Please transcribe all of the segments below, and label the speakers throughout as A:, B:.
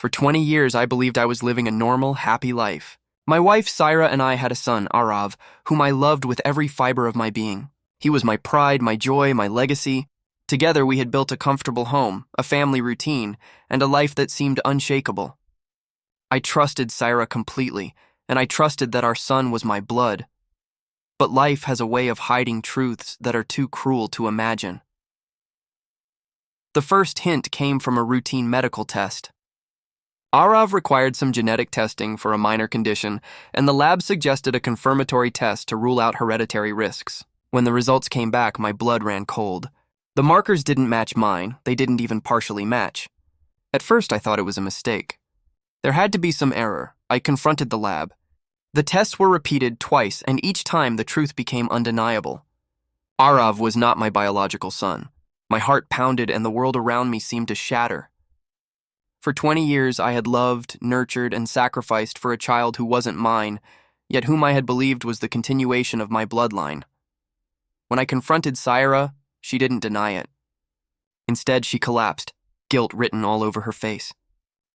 A: For 20 years, I believed I was living a normal, happy life. My wife, Saira, and I had a son, Aarav, whom I loved with every fiber of my being. He was my pride, my joy, my legacy. Together, we had built a comfortable home, a family routine, and a life that seemed unshakable. I trusted Saira completely, and I trusted that our son was my blood. But life has a way of hiding truths that are too cruel to imagine. The first hint came from a routine medical test. Aarav required some genetic testing for a minor condition, and the lab suggested a confirmatory test to rule out hereditary risks. When the results came back, my blood ran cold. The markers didn't match mine, they didn't even partially match. At first, I thought it was a mistake. There had to be some error. I confronted the lab. The tests were repeated twice, and each time the truth became undeniable. Aarav was not my biological son. My heart pounded and the world around me seemed to shatter. For 20 years, I had loved, nurtured, and sacrificed for a child who wasn't mine, yet whom I had believed was the continuation of my bloodline. When I confronted Saira, she didn't deny it. Instead, she collapsed, guilt written all over her face.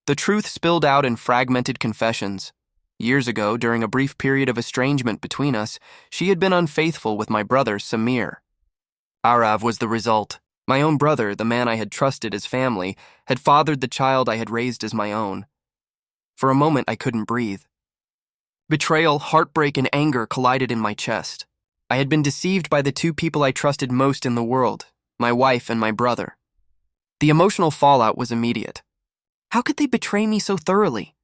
A: The truth spilled out in fragmented confessions. Years ago, during a brief period of estrangement between us, she had been unfaithful with my brother, Samir. Aarav was the result. My own brother, the man I had trusted as family, had fathered the child I had raised as my own. For a moment, I couldn't breathe. Betrayal, heartbreak, and anger collided in my chest. I had been deceived by the two people I trusted most in the world, my wife and my brother. The emotional fallout was immediate. How could they betray me so thoroughly?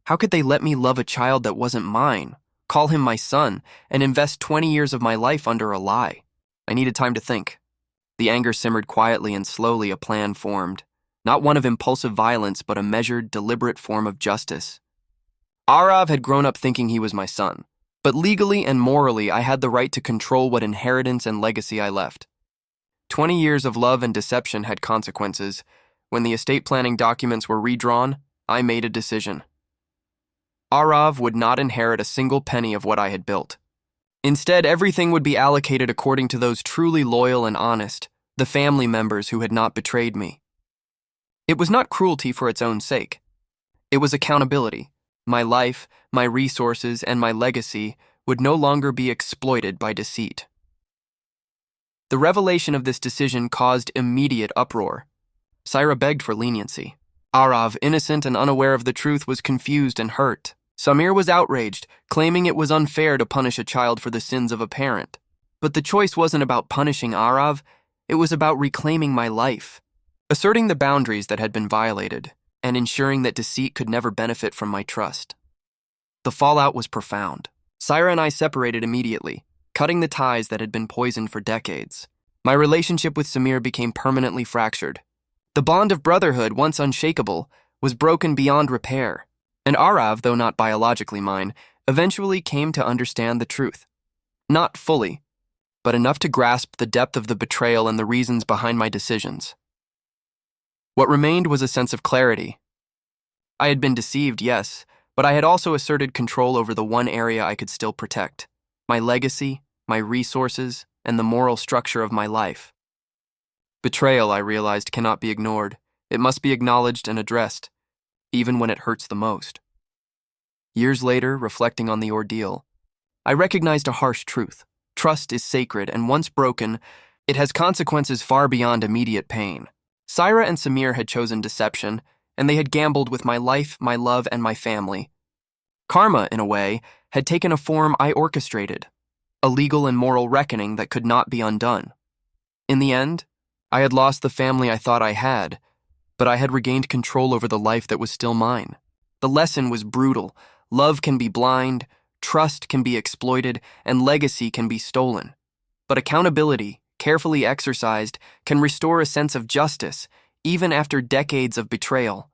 A: How could they let me love a child that wasn't mine, call him my son, and invest 20 years of my life under a lie? I needed time to think. The anger simmered quietly and slowly a plan formed. Not one of impulsive violence, but a measured, deliberate form of justice. Aarav had grown up thinking he was my son, but legally and morally I had the right to control what inheritance and legacy I left. 20 years of love and deception had consequences. When the estate planning documents were redrawn, I made a decision. Aarav would not inherit a single penny of what I had built. Instead, everything would be allocated according to those truly loyal and honest, the family members who had not betrayed me. It was not cruelty for its own sake. It was accountability. My life, my resources, and my legacy would no longer be exploited by deceit. The revelation of this decision caused immediate uproar. Saira begged for leniency. Aarav, innocent and unaware of the truth, was confused and hurt. Samir was outraged, claiming it was unfair to punish a child for the sins of a parent. But the choice wasn't about punishing Aarav, it was about reclaiming my life, asserting the boundaries that had been violated, and ensuring that deceit could never benefit from my trust. The fallout was profound. Saira and I separated immediately, cutting the ties that had been poisoned for decades. My relationship with Samir became permanently fractured. The bond of brotherhood, once unshakable, was broken beyond repair. And Aarav, though not biologically mine, eventually came to understand the truth. Not fully, but enough to grasp the depth of the betrayal and the reasons behind my decisions. What remained was a sense of clarity. I had been deceived, yes, but I had also asserted control over the one area I could still protect: my legacy, my resources, and the moral structure of my life. Betrayal, I realized, cannot be ignored. It must be acknowledged and addressed, even when it hurts the most. Years later, reflecting on the ordeal, I recognized a harsh truth. Trust is sacred, and once broken, it has consequences far beyond immediate pain. Saira and Samir had chosen deception, and they had gambled with my life, my love, and my family. Karma, in a way, had taken a form I orchestrated, a legal and moral reckoning that could not be undone. In the end, I had lost the family I thought I had, but I had regained control over the life that was still mine. The lesson was brutal. Love can be blind, trust can be exploited, and legacy can be stolen. But accountability, carefully exercised, can restore a sense of justice, even after decades of betrayal.